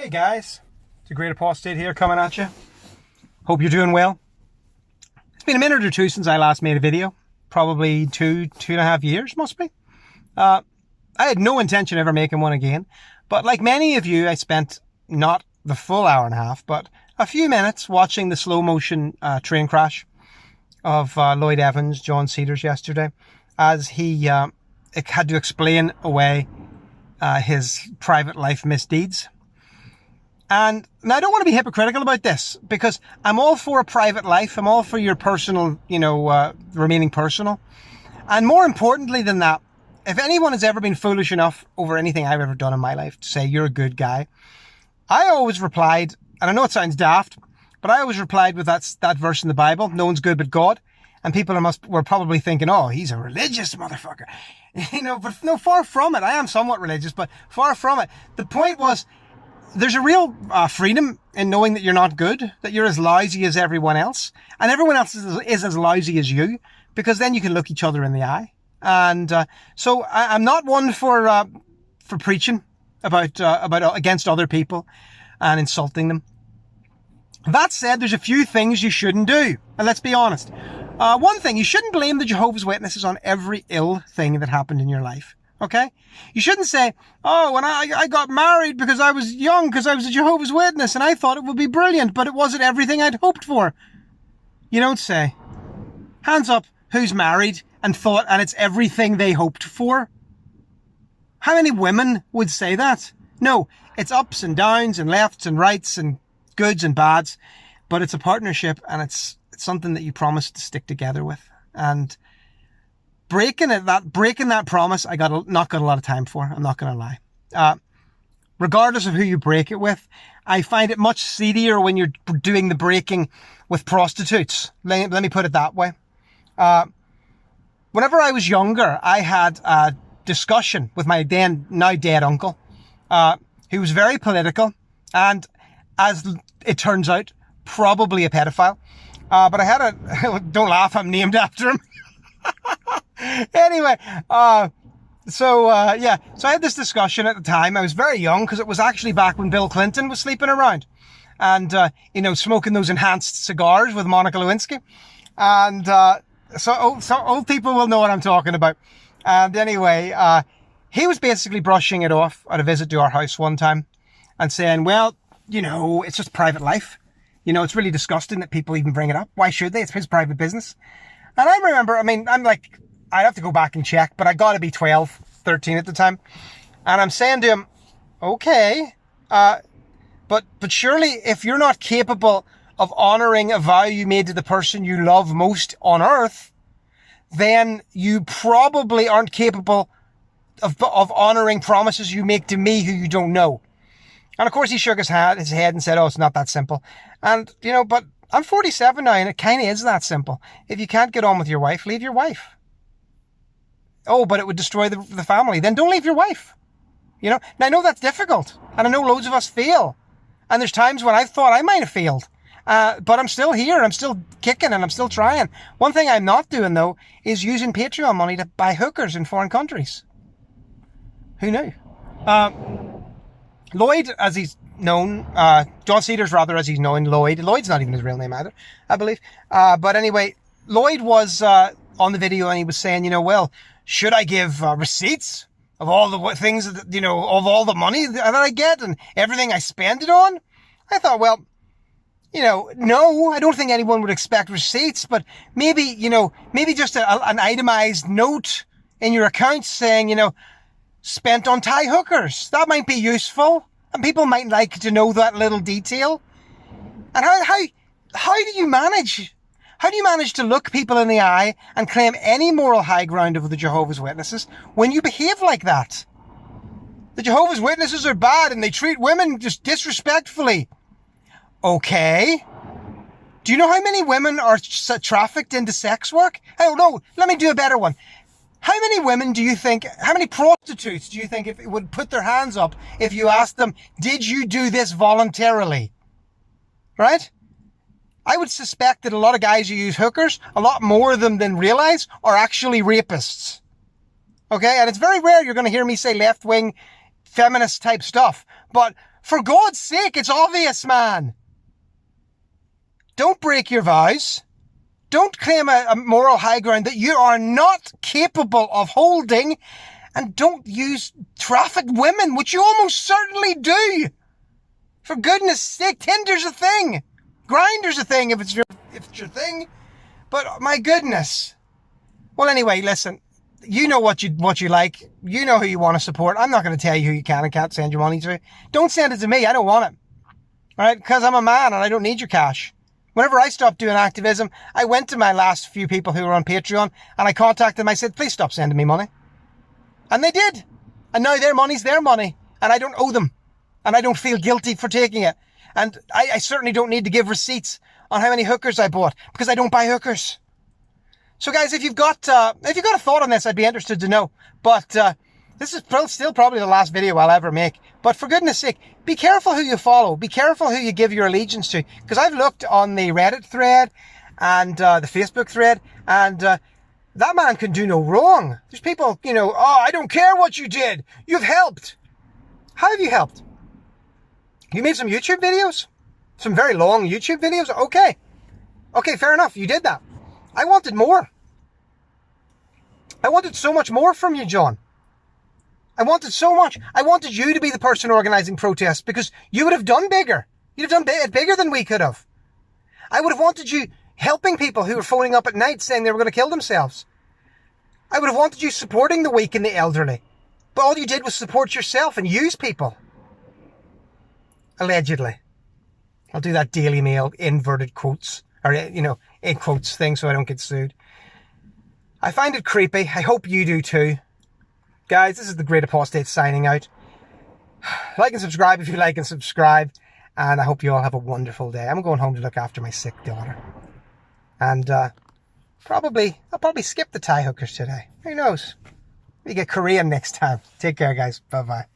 Hey guys, the Great Apostate here coming at you. Hope you're doing well. It's been a minute or two since I last made a video. Probably two and a half years, must be. I had no intention of ever making one again. But like many of you, I spent not the full hour and a half, but a few minutes watching the slow motion train crash of Lloyd Evans, John Cedars yesterday, as he had to explain away his private life misdeeds. And now I don't want to be hypocritical about this, because I'm all for a private life. I'm all for your personal, remaining personal. And more importantly than that, if anyone has ever been foolish enough over anything I've ever done in my life to say you're a good guy, I always replied, and I know it sounds daft, but I always replied with that verse in the Bible, no one's good but God. And people were probably thinking, oh, he's a religious motherfucker. But no, far from it. I am somewhat religious, but far from it. The point was, there's a real freedom in knowing that you're not good, that you're as lousy as everyone else, and everyone else is as lousy as you, because then you can look each other in the eye. And so I'm not one for preaching about against other people and insulting them. That said, there's a few things you shouldn't do, and let's be honest. One thing, you shouldn't blame the Jehovah's Witnesses on every ill thing that happened in your life. Okay? You shouldn't say, oh, when I got married because I was young, because I was a Jehovah's Witness and I thought it would be brilliant, but it wasn't everything I'd hoped for. You don't say, hands up, who's married and it's everything they hoped for? How many women would say that? No, it's ups and downs and lefts and rights and goods and bads, but it's a partnership, and it's something that you promised to stick together with. And breaking that promise, I not got a lot of time for. I'm not going to lie. Regardless of who you break it with, I find it much seedier when you're doing the breaking with prostitutes. Let me put it that way. Whenever I was younger, I had a discussion with my now dead uncle, who was very political and, as it turns out, probably a pedophile. But I had don't laugh, I'm named after him. Anyway, so I had this discussion at the time. I was very young, because it was actually back when Bill Clinton was sleeping around and, smoking those enhanced cigars with Monica Lewinsky. And, so old people will know what I'm talking about. And anyway, he was basically brushing it off at a visit to our house one time and saying, well, it's just private life. It's really disgusting that people even bring it up. Why should they? It's his private business. And I remember, I'm like, I'd have to go back and check, but I got to be 12, 13 at the time. And I'm saying to him, okay, but surely if you're not capable of honoring a vow you made to the person you love most on earth, then you probably aren't capable of honoring promises you make to me who you don't know. And of course he shook his head and said, oh, it's not that simple. And, but I'm 47 now, and it kind of is that simple. If you can't get on with your wife, leave your wife. Oh, but it would destroy the family. Then don't leave your wife. Now, I know that's difficult, and I know loads of us fail. And there's times when I thought I might have failed. But I'm still here. I'm still kicking, and I'm still trying. One thing I'm not doing, though, is using Patreon money to buy hookers in foreign countries. Who knew? Lloyd, as he's known, John Cedars, rather, as he's known, Lloyd. Lloyd's not even his real name either, I believe. But anyway, Lloyd was on the video, and he was saying, well, should I give receipts of all the things that, of all the money that I get and everything I spend it on? I thought, well, no, I don't think anyone would expect receipts, but maybe, maybe just an itemized note in your account saying, spent on Thai hookers. That might be useful, and people might like to know that little detail. And how do you manage? How do you manage to look people in the eye and claim any moral high ground over the Jehovah's Witnesses when you behave like that? The Jehovah's Witnesses are bad and they treat women just disrespectfully. Okay. Do you know how many women are trafficked into sex work? Oh no, let me do a better one. How many prostitutes do you think if it would put their hands up if you asked them, did you do this voluntarily? Right? I would suspect that a lot of guys who use hookers, a lot more of them than realize, are actually rapists. Okay? And it's very rare you're going to hear me say left-wing feminist type stuff. But for God's sake, it's obvious, man. Don't break your vows. Don't claim a moral high ground that you are not capable of holding. And don't use trafficked women, which you almost certainly do. For goodness sake, Tinder's a thing. Grindr's a thing if it's your thing. But my goodness. Well, anyway, listen. You know what you like. You know who you want to support. I'm not going to tell you who you can and can't send your money to. Don't send it to me. I don't want it. All right? Because I'm a man and I don't need your cash. Whenever I stopped doing activism, I went to my last few people who were on Patreon and I contacted them. I said, please stop sending me money. And they did. And now their money's their money. And I don't owe them. And I don't feel guilty for taking it. And I certainly don't need to give receipts on how many hookers I bought because I don't buy hookers. So guys, if you've got a thought on this, I'd be interested to know. But this is still probably the last video I'll ever make. But for goodness sake, be careful who you follow. Be careful who you give your allegiance to. Because I've looked on the Reddit thread and the Facebook thread, and that man can do no wrong. There's people, oh, I don't care what you did. You've helped. How have you helped? You made some YouTube videos? Some very long YouTube videos? Okay. Okay, fair enough. You did that. I wanted more. I wanted so much more from you, John. I wanted so much. I wanted you to be the person organising protests because you would have done bigger. You'd have done it bigger than we could have. I would have wanted you helping people who were phoning up at night saying they were going to kill themselves. I would have wanted you supporting the weak and the elderly. But all you did was support yourself and use people. Allegedly. I'll do that Daily Mail inverted quotes, or, in quotes thing so I don't get sued. I find it creepy. I hope you do too. Guys, this is the Great Apostate signing out. Like and subscribe if you like and subscribe. And I hope you all have a wonderful day. I'm going home to look after my sick daughter. And I'll probably skip the Thai hookers today. Who knows? We get Korean next time. Take care, guys. Bye-bye.